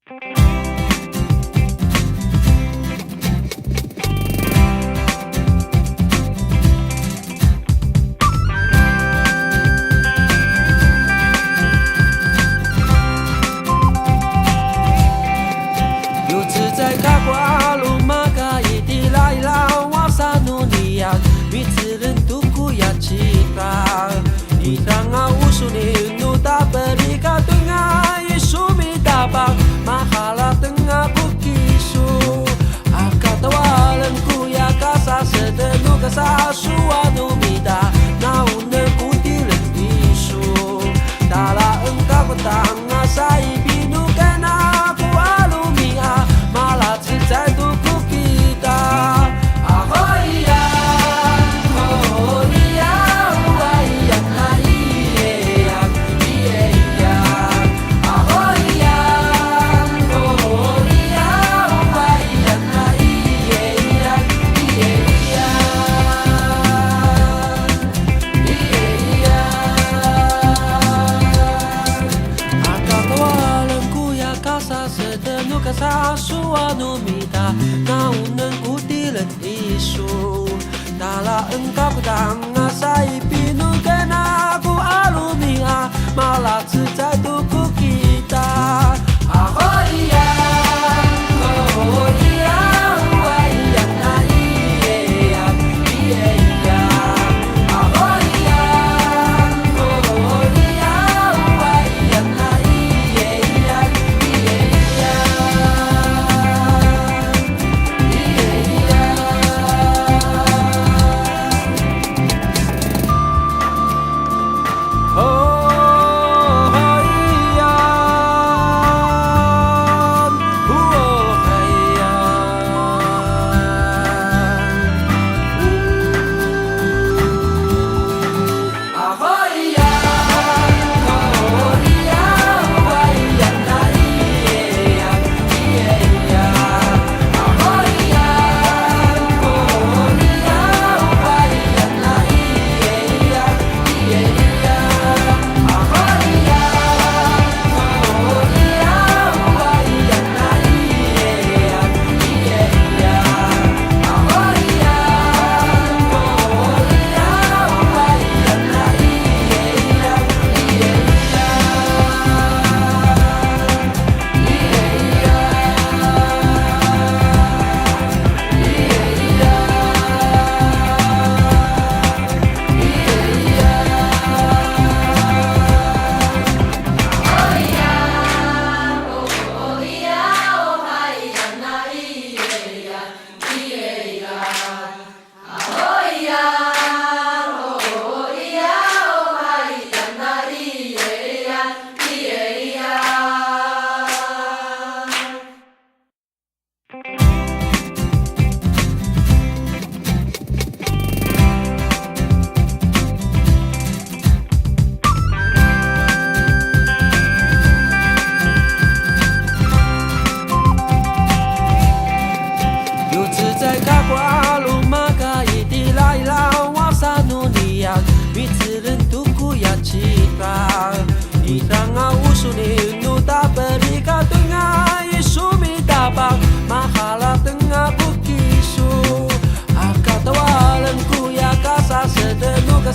有次在卡瓜鲁马卡伊蒂拉伊拉瓦萨努尼亚，米兹人杜库亚奇卡，伊当啊乌苏尼努达贝里卡登啊伊苏米达巴，马哈拉登啊布基苏，阿卡塔瓦人库亚卡萨塞德努卡萨苏啊努米达，那乌能古蒂人伊苏，达拉恩卡古当啊萨伊比努盖那库阿鲁米亚。马拉兹在杜库吉达，啊吼咿呀，吼咿呀，呜啊咿呀，啊咿耶呀，咿耶呀，啊吼咿呀，吼咿呀，呜啊咿呀，啊咿耶呀，咿耶呀，咿耶呀，啊卡卡瓦伦库亚卡萨塞德努卡萨苏。Anu mita na unang kutilan isu Dala engkau pedang ngasai pinu kena ku alumia Malah sejak tuku kita Ahoya Ahoya Ahoya na iya iya iya Ahoya Ahoya Ahoya na iya iya iya iya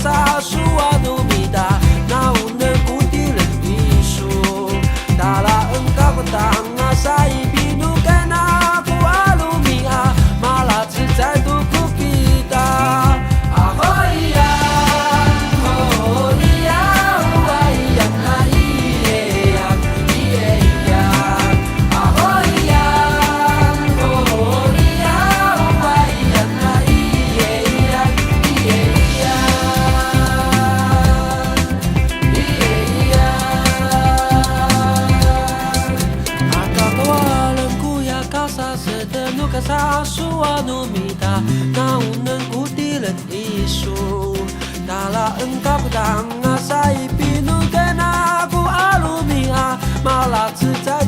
Sa suwa numida na unang kutilan isu Dala engkau petang ngasai binu kena ku alumia Malah sejak tuku kita Ahoya Ahoya Ahoya na iya iya iya Ahoya Ahoya Ahoya na iya iya iya iya Sa suwa numita na unang kutilan isu Dala engkau pedang ngasai pinu kena ku alumia Malah sejak